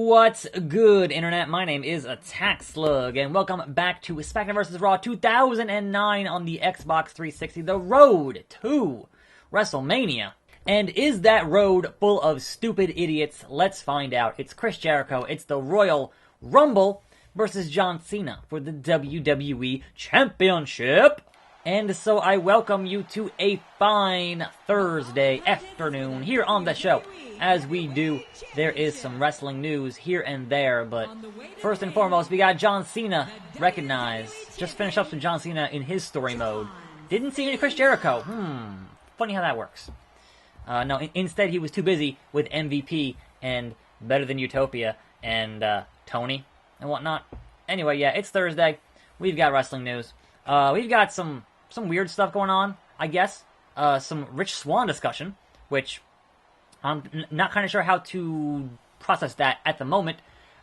What's good, Internet? My name is Attack Slug, and welcome back to SmackDown vs. Raw 2009 on the Xbox 360, the road to WrestleMania. And is that road full of stupid idiots? Let's find out. It's Chris Jericho, it's the Royal Rumble versus John Cena for the WWE Championship. And so I welcome you to a fine Thursday afternoon here on the show. As we do, there is some wrestling news here and there, but first and foremost, we got John Cena recognized. Just finished up some John Cena in his story mode. Didn't see any Chris Jericho. Funny how that works. No, instead he was too busy with MVP and Better Than Utopia and Tony and whatnot. Anyway, yeah, it's Thursday. We've got wrestling news. We've got some weird stuff going on, I guess. Some Rich Swann discussion, which I'm not kind of sure how to process that at the moment.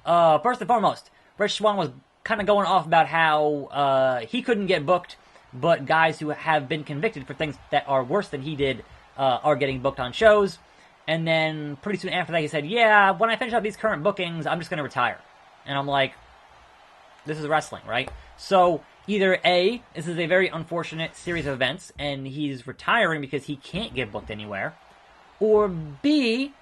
First and foremost, Rich Swann was kind of going off about how he couldn't get booked, but guys who have been convicted for things that are worse than he did are getting booked on shows. And then pretty soon after that, he said, yeah, when I finish up these current bookings, I'm just going to retire. And I'm like, this is wrestling, right? So either A, this is a very unfortunate series of events, and he's retiring because he can't get booked anywhere, or B,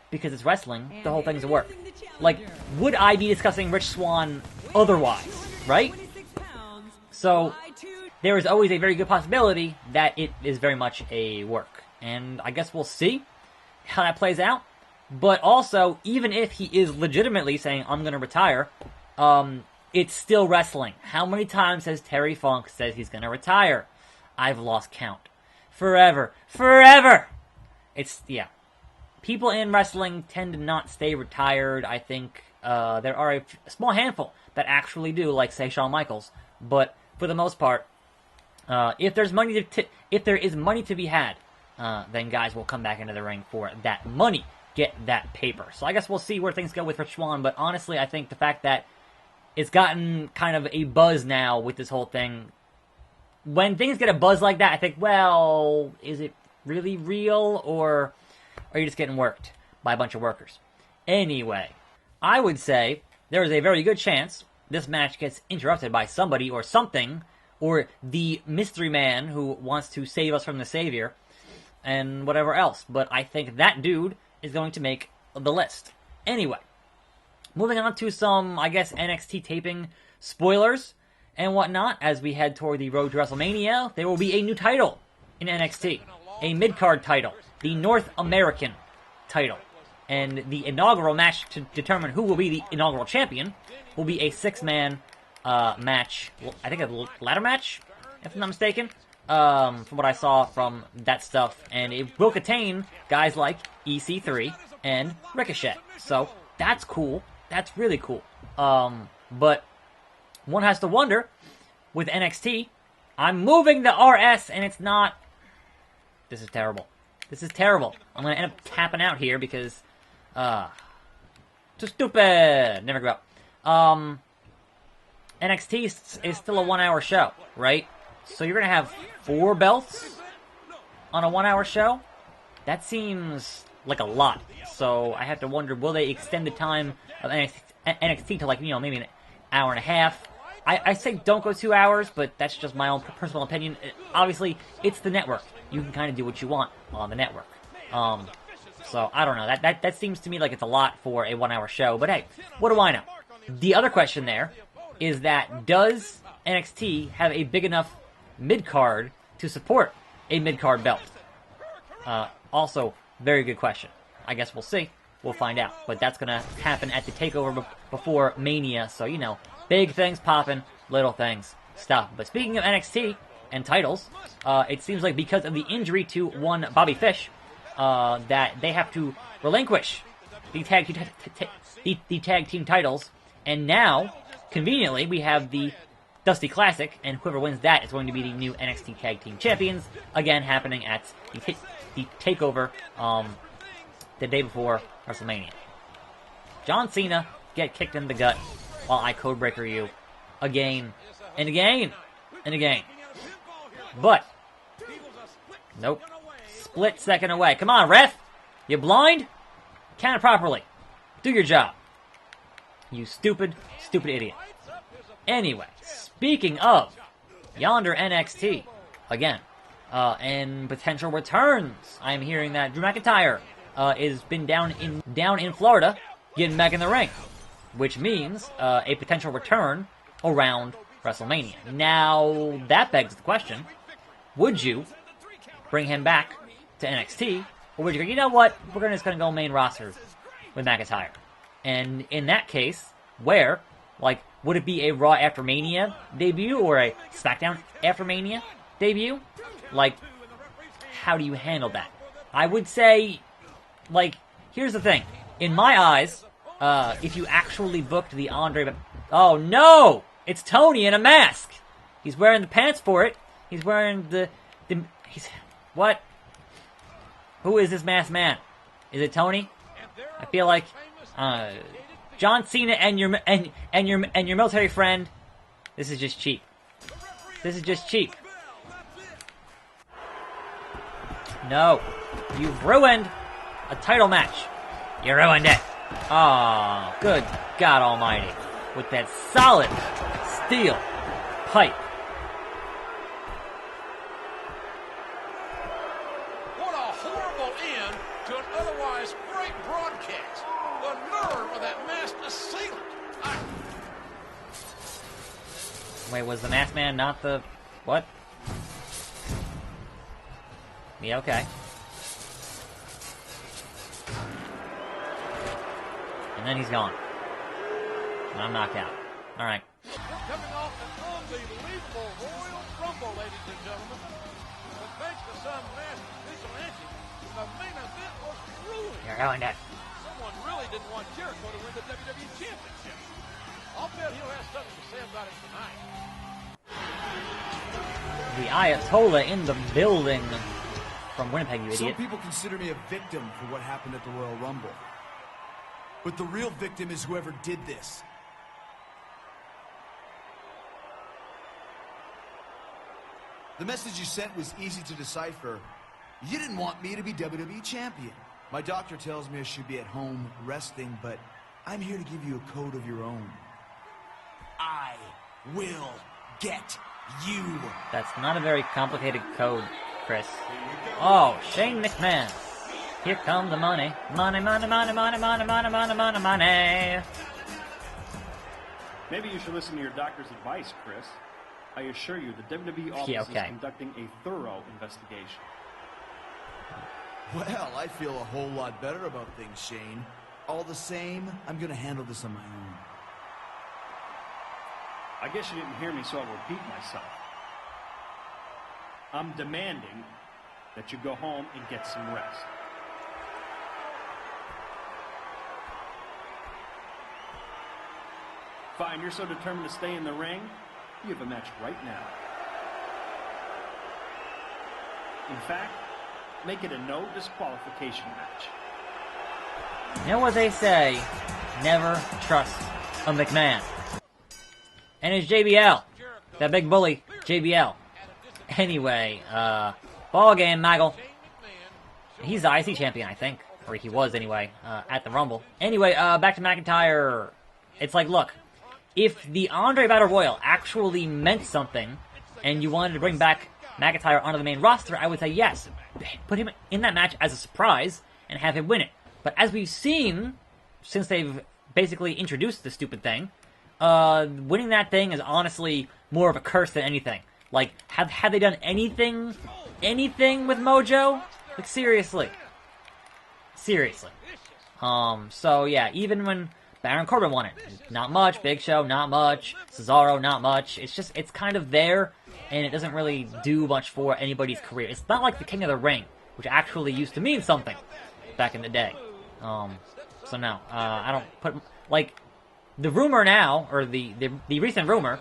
because it's wrestling, the whole thing's a work. Like, would I be discussing Rich Swann otherwise, right? So, there is always a very good possibility that it is very much a work. And I guess we'll see how that plays out. But also, even if he is legitimately saying, I'm going to retire, it's still wrestling. How many times has Terry Funk said he's going to retire? I've lost count. Forever. Yeah. People in wrestling tend to not stay retired. I think there are a small handful that actually do, like, say, Shawn Michaels. But for the most part, if there is money to be had, then guys will come back into the ring for that money, get that paper. So I guess we'll see where things go with Rich Swann. But honestly, I think the fact that it's gotten kind of a buzz now with this whole thing. When things get a buzz like that, I think, well, is it really real, or are you just getting worked by a bunch of workers? Anyway, I would say there is a very good chance this match gets interrupted by somebody or something, or the mystery man who wants to save us from the savior, and whatever else. But I think that dude is going to make the list. Anyway, moving on to some, I guess, NXT taping spoilers and whatnot. As we head toward the road to WrestleMania, there will be a new title in NXT. A mid-card title. The North American title. And the inaugural match to determine who will be the inaugural champion will be a six-man match. I think a ladder match, if I'm not mistaken. From what I saw from that stuff. And it will contain guys like EC3 and Ricochet. So, that's cool. That's really cool. But one has to wonder, with NXT, I'm moving the RS and it's not. This is terrible. This is terrible. I'm going to end up tapping out here because, too stupid. Never go up. NXT is still a 1 hour show, right? So you're going to have 4 belts on a 1 hour show? That seems like a lot. So I have to wonder, will they extend the time of NXT to, like, you know, maybe an hour and a half? I say don't go 2 hours, but that's just my own personal opinion. Obviously, it's the network. You can kind of do what you want on the network. So I don't know. That seems to me like it's a lot for a 1 hour show. But hey, what do I know? The other question there is that, does NXT have a big enough mid-card to support a mid-card belt? Also, very good question. I guess we'll see. We'll find out. But that's going to happen at the TakeOver before Mania. So, you know, big things popping, little things stop. But speaking of NXT and titles, it seems like because of the injury to one Bobby Fish, that they have to relinquish the tag team titles. And now, conveniently, we have the Dusty Classic, and whoever wins that is going to be the new NXT Tag Team Champions, again happening at the TakeOver the day before WrestleMania. John Cena, get kicked in the gut while I codebreaker you again and again and again. But, nope. Split second away. Come on, ref! You blind? Count it properly. Do your job. You stupid, stupid idiot. Anyway, speaking of yonder NXT, again, and potential returns, I'm hearing that Drew McIntyre is been down in Florida getting back in the ring, which means a potential return around WrestleMania. Now, that begs the question, would you bring him back to NXT, or would you go, you know what, we're just going to go main roster with McIntyre? And in that case, where, like, would it be a Raw after Mania debut, or a SmackDown after Mania debut? Like, how do you handle that? I would say, like, here's the thing. In my eyes, if you actually booked the Andre... Oh, no! It's Tony in a mask! He's wearing the pants for it. He's wearing he's... What? Who is this masked man? Is it Tony? I feel like... John Cena and your military friend. This is just cheap. This is just cheap. No. You've ruined a title match. You ruined it. Oh, good God almighty. With that solid steel pipe. What a horrible end to an otherwise great broadcast. The nerve of that masked assailant. Wait, was the masked man not the... What? Yeah, okay. And then he's gone. And I'm knocked out. Alright. Coming off an unbelievable Royal Rumble, ladies and gentlemen. But thanks to some masked vigilante, the main event was ruined. You're ruined it. Someone really didn't want Jericho to win the WWE Championship. I'll bet he'll have something to say about it tonight. The Ayatollah in the building. From Winnipeg, you idiot. Some people consider me a victim for what happened at the Royal Rumble. But the real victim is whoever did this. The message you sent was easy to decipher. You didn't want me to be WWE champion. My doctor tells me I should be at home resting, but I'm here to give you a code of your own. I will get you. That's not a very complicated code, Chris. Oh, Shane McMahon. Here comes the money. Money, money, money, money, money, money, money, money, money. Maybe you should listen to your doctor's advice, Chris. I assure you, the WWE office is conducting a thorough investigation. Well, I feel a whole lot better about things, Shane. All the same, I'm gonna handle this on my own. I guess you didn't hear me, so I'll repeat myself. I'm demanding that you go home and get some rest. Fine, you're so determined to stay in the ring, you have a match right now. In fact, make it a no disqualification match. You know what they say? Never trust a McMahon. And it's JBL. That big bully, JBL. Anyway, ball game, Michael. He's the IC champion, I think. Or he was, anyway, at the Rumble. Anyway, back to McIntyre. It's like, look, if the Andre Battle Royal actually meant something, and you wanted to bring back McIntyre onto the main roster, I would say yes. Put him in that match as a surprise, and have him win it. But as we've seen, since they've basically introduced the stupid thing, winning that thing is honestly more of a curse than anything. Like, have they done anything with Mojo? Like, seriously. Seriously. So yeah, even when Baron Corbin won it, not much. Big Show, not much. Cesaro, not much. It's kind of there, and it doesn't really do much for anybody's career. It's not like the King of the Ring, which actually used to mean something back in the day. So no, I don't put, like, the rumor now, or the recent rumor,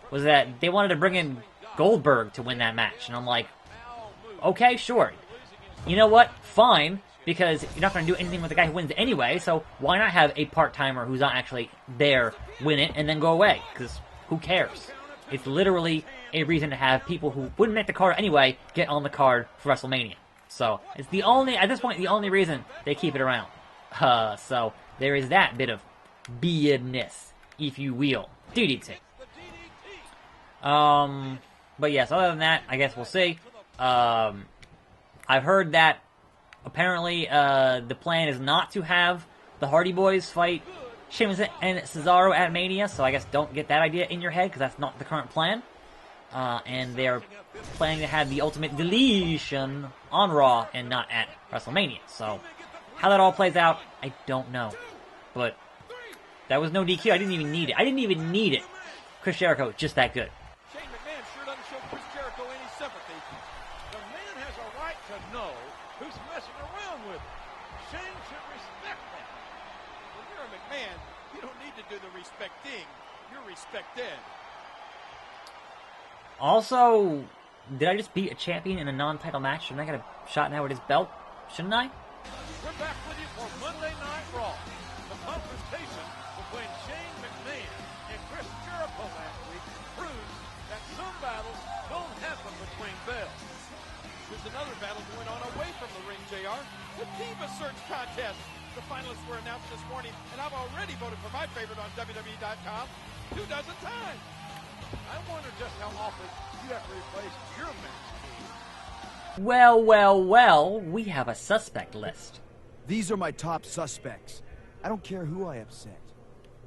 was that they wanted to bring in Goldberg to win that match, and I'm like, okay, sure. You know what? Fine, because you're not going to do anything with the guy who wins anyway, so why not have a part-timer who's not actually there win it and then go away? Because who cares? It's literally a reason to have people who wouldn't make the card anyway get on the card for WrestleMania. So, it's the only, at this point, the only reason they keep it around. So, there is that bit of weirdness. if you will. DDT. But yes, other than that, I guess we'll see. I've heard that apparently the plan is not to have the Hardy Boys fight Sheamus and Cesaro at Mania, so I guess don't get that idea in your head, because that's not the current plan. And they're planning to have the Ultimate Deletion on Raw and not at WrestleMania. So, how that all plays out, I don't know. But, that was no DQ. I didn't even need it. I didn't even need it. Chris Jericho, just that good. Shane McMahon sure doesn't show Chris Jericho any sympathy. The man has a right to know who's messing around with him. Shane should respect that. When you're a McMahon, you don't need to do the respecting. You're respected. Also, did I just beat a champion in a non-title match? Shouldn't I get a shot now with his belt? Shouldn't I? We're back with you for Monday Night Raw. The confrontation between Shane McMahon and Chris Jericho last week proves that some battles don't happen between bells. There's another battle going on away from the ring, JR. The Diva Search Contest. The finalists were announced this morning, and I've already voted for my favorite on WWE.com 2 dozen times. I wonder just how often you have to replace your match team. Well, we have a suspect list. These are my top suspects. I don't care who I upset.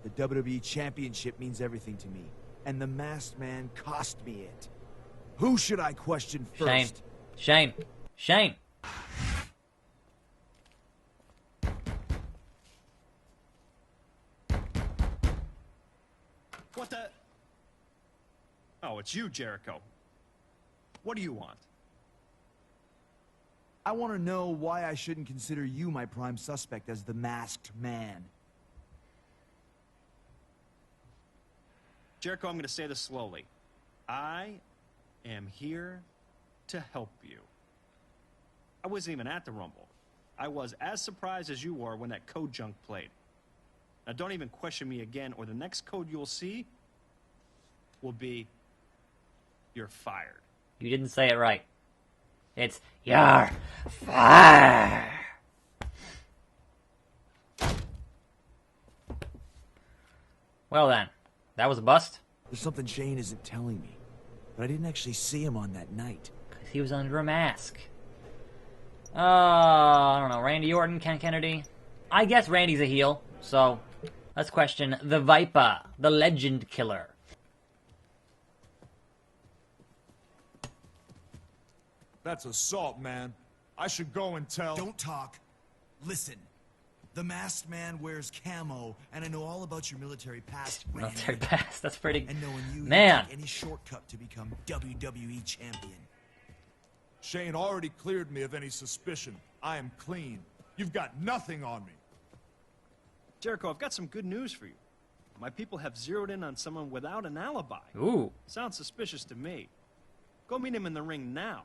The WWE Championship means everything to me, and the Masked Man cost me it. Who should I question first? Shane. What the? Oh, it's you, Jericho. What do you want? I want to know why I shouldn't consider you my prime suspect as the Masked Man. Jericho, I'm going to say this slowly. I am here to help you. I wasn't even at the Rumble. I was as surprised as you were when that code junk played. Now, don't even question me again, or the next code you'll see will be, you're fired. You didn't say it right. It's, you're fired. Well then, that was a bust. There's something Shane isn't telling me, but I didn't actually see him on that night. Because he was under a mask. I don't know, Randy Orton, Ken Kennedy. I guess Randy's a heel, so let's question the Viper, the Legend Killer. That's assault, man. I should go and tell... Don't talk. Listen. The Masked Man wears camo, and I know all about your military past. Military past, that's pretty... And knowing you, man. Take any shortcut to become WWE Champion. Shane already cleared me of any suspicion. I am clean. You've got nothing on me. Jericho, I've got some good news for you. My people have zeroed in on someone without an alibi. Ooh. Sounds suspicious to me. Go meet him in the ring now.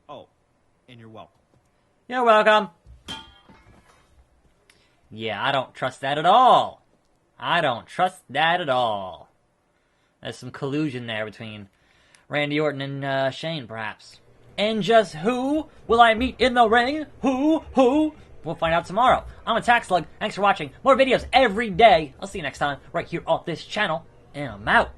Oh, and you're welcome. You're welcome. Yeah, I don't trust that at all. I don't trust that at all. There's some collusion there between Randy Orton and Shane, perhaps. And just who will I meet in the ring? Who? We'll find out tomorrow. I'm Attack Slug. Thanks for watching. More videos every day. I'll see you next time right here on this channel. And I'm out.